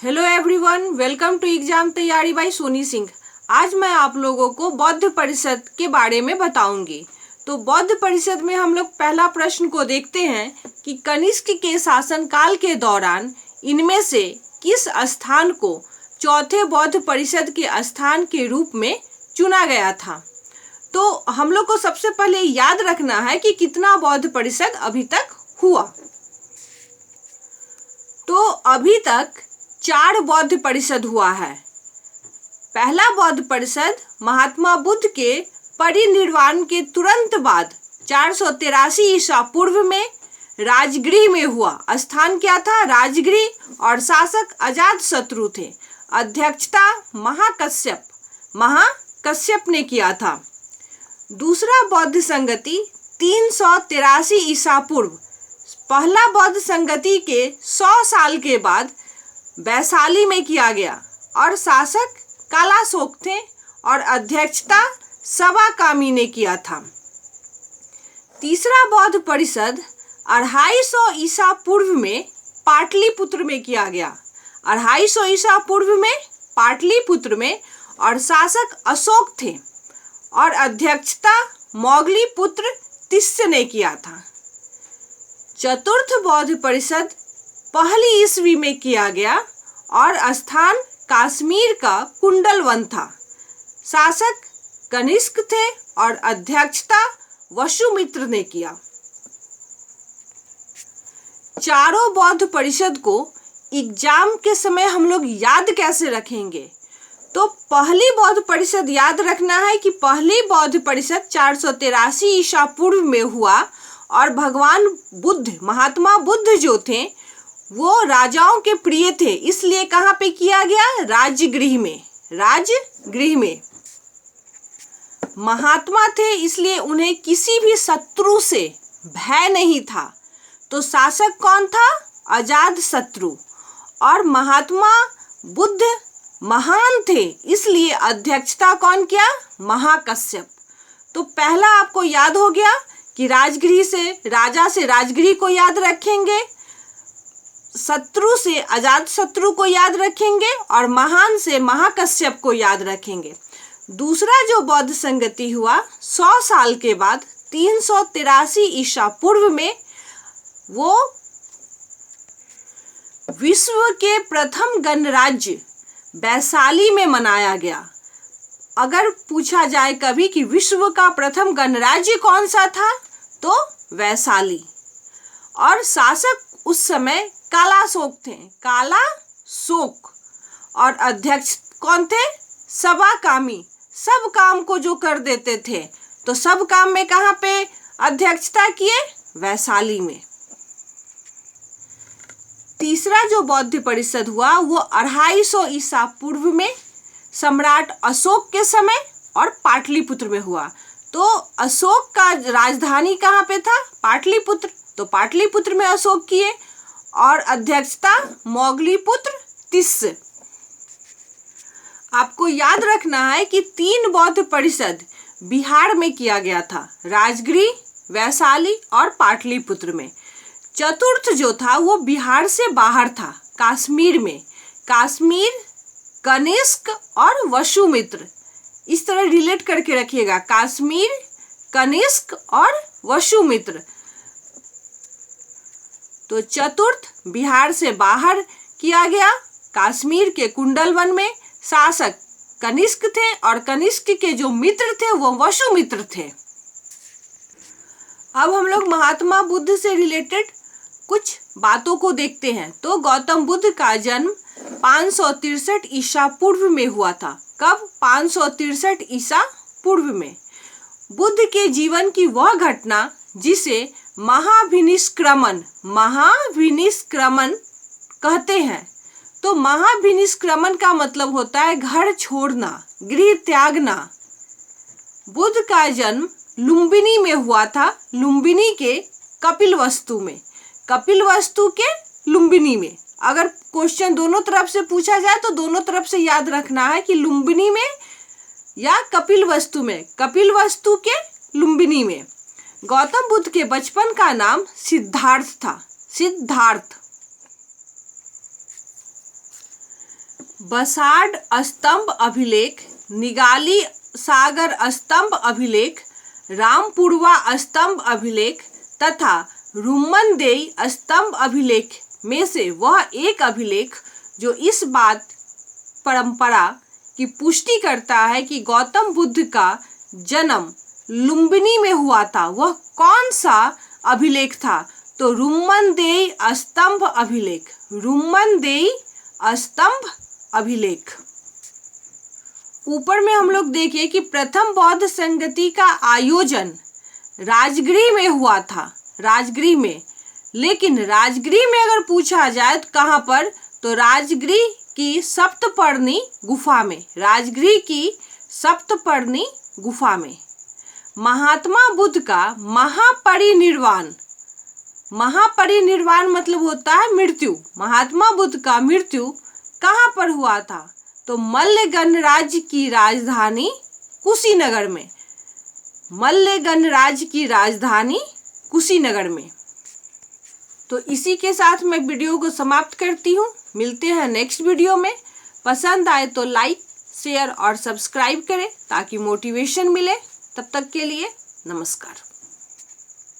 Hello everyone, welcome to exam तैयारी by Soni Singh. आज मैं आप लोगों को बौद्ध परिषद के बारे में बताऊंगी। तो बौद्ध परिषद में हम लोग पहला प्रश्न को देखते हैं कि कनिष्क के शासनकाल के दौरान इनमें से किस स्थान को चौथे बौद्ध परिषद के स्थान के रूप में चुना गया था। तो हम लोग को सबसे पहले याद रखना है कि कितना बौद्ध परिषद अभी तक हुआ। तो अभी तक 4 बौद्ध परिषद हुआ है। पहला बौद्ध परिषद महात्मा बुद्ध के परिनिर्वाण के तुरंत बाद 483 ईसा पूर्व में राजगृह में हुआ। स्थान क्या था? राजगृह। और शासक अजातशत्रु थे। अध्यक्षता महाकश्यप ने किया था। दूसरा बौद्ध संगति 383 ईसा पूर्व। पहला बौद्ध संगति के 100 साल के बाद वैशाली में किया गया और शासक कालाशोक थे और अध्यक्षता सवाकामी ने किया था। तीसरा बौद्ध परिषद 250 ईसा पूर्व में पाटलिपुत्र में किया गया। 250 ईसा पूर्व में पाटलिपुत्र में और शासक अशोक थे और अध्यक्षता मोगलीपुत्र तिस्य ने किया था। चतुर्थ बौद्ध परिषद पहली ईस्वी में किया गया और स्थान कश्मीर का कुंडलवन था। शासक कनिष्क थे और अध्यक्षता वसुमित्र ने किया। चारों बौद्ध परिषद को एग्जाम के समय हम लोग याद कैसे रखेंगे? तो पहली बौद्ध परिषद याद रखना है कि पहली बौद्ध परिषद 483 ईसा पूर्व में हुआ और भगवान बुद्ध, महात्मा बुद्ध जो थे वो राजाओं के प्रिय थे, इसलिए कहाँ पे किया गया? राजगृह में। महात्मा थे इसलिए उन्हें किसी भी शत्रु से भय नहीं था। तो शासक कौन था? अजातशत्रु। और महात्मा बुद्ध महान थे इसलिए अध्यक्षता कौन किया? महाकश्यप। तो पहला आपको याद हो गया कि राजा से राजगृह को याद रखेंगे, शत्रु से अजातशत्रु को याद रखेंगे और महान से महाकश्यप को याद रखेंगे। दूसरा जो बौद्ध संगति हुआ 100 साल के बाद 383 ईसा पूर्व में, वो विश्व के प्रथम गणराज्य वैशाली में मनाया गया। अगर पूछा जाए कभी कि विश्व का प्रथम गणराज्य कौन सा था, तो वैशाली। और शासक उस समय कालाशोक थे, कालाशोक। और अध्यक्ष कौन थे? सवाकामी। सब काम को जो कर देते थे, तो सब काम में कहाँ पे अध्यक्षता किए? वैशाली में। तीसरा जो बौद्ध परिषद हुआ वो 250 ईसा पूर्व में सम्राट अशोक के समय और पाटलिपुत्र में हुआ। तो अशोक का राजधानी कहाँ पे था? पाटलिपुत्र। तो पाटलिपुत्र में अशोक किए और अध्यक्षता मोगलीपुत्र तिस्य। आपको याद रखना है कि 3 बौद्ध परिषद बिहार में किया गया था, राजगृह, वैशाली और पाटलिपुत्र में। चतुर्थ जो था वो बिहार से बाहर था, कश्मीर में। कश्मीर, कनिष्क और वसुमित्र, इस तरह रिलेट करके रखिएगा। कश्मीर, कनिष्क और वसुमित्र। तो चतुर्थ बिहार से बाहर किया गया, कश्मीर के कुंडलवन में। शासक कनिष्क थे और कनिष्क के जो मित्र थे वो वसुमित्र थे। अब हम लोग महात्मा बुद्ध से रिलेटेड कुछ बातों को देखते हैं। तो गौतम बुद्ध का जन्म 563 ईसा पूर्व में हुआ था। कब? 563 ईसा पूर्व में। बुद्ध के जीवन की वह घटना जिसे महाभिनिष्क्रमण कहते हैं। तो महाभिनिष्क्रमण का मतलब होता है घर छोड़ना, गृह त्यागना। बुद्ध का जन्म लुम्बिनी में हुआ था, लुम्बिनी के कपिलवस्तु में। कपिलवस्तु के लुम्बिनी में। अगर क्वेश्चन दोनों तरफ से पूछा जाए तो दोनों तरफ से याद रखना है कि लुम्बिनी में या कपिलवस्तु में। कपिलवस्तु के लुम्बिनी में। गौतम बुद्ध के बचपन का नाम सिद्धार्थ था। सिद्धार्थ। बसाड स्तंभ अभिलेख, निगाली सागर स्तंभ अभिलेख, रामपुरवा स्तंभ अभिलेख तथा रुम्मनदेई स्तंभ अभिलेख में से वह एक अभिलेख जो इस बात परंपरा की पुष्टि करता है कि गौतम बुद्ध का जन्म लुम्बिनी में हुआ था, वह कौन सा अभिलेख था? तो रुम्मनदेई स्तंभ अभिलेख, रुम्मनदेई स्तंभ अभिलेख। ऊपर में हम लोग देखिए कि प्रथम बौद्ध संगति का आयोजन राजगृह में हुआ था, राजगृह में। लेकिन राजगृह में अगर पूछा जाए तो कहाँ पर? तो राजगृह की सप्तपर्णी गुफा में, राजगृह की सप्तपर्णी गुफा में। महात्मा बुद्ध का महापरिनिर्वाण, महापरिनिर्वाण मतलब होता है मृत्यु। महात्मा बुद्ध का मृत्यु कहाँ पर हुआ था? तो मल्ल गणराज्य की राजधानी कुशीनगर में, मल्ल गणराज्य की राजधानी कुशीनगर में। तो इसी के साथ मैं वीडियो को समाप्त करती हूँ। मिलते हैं नेक्स्ट वीडियो में। पसंद आए तो लाइक, शेयर और सब्सक्राइब करें ताकि मोटिवेशन मिले। तब तक के लिए नमस्कार।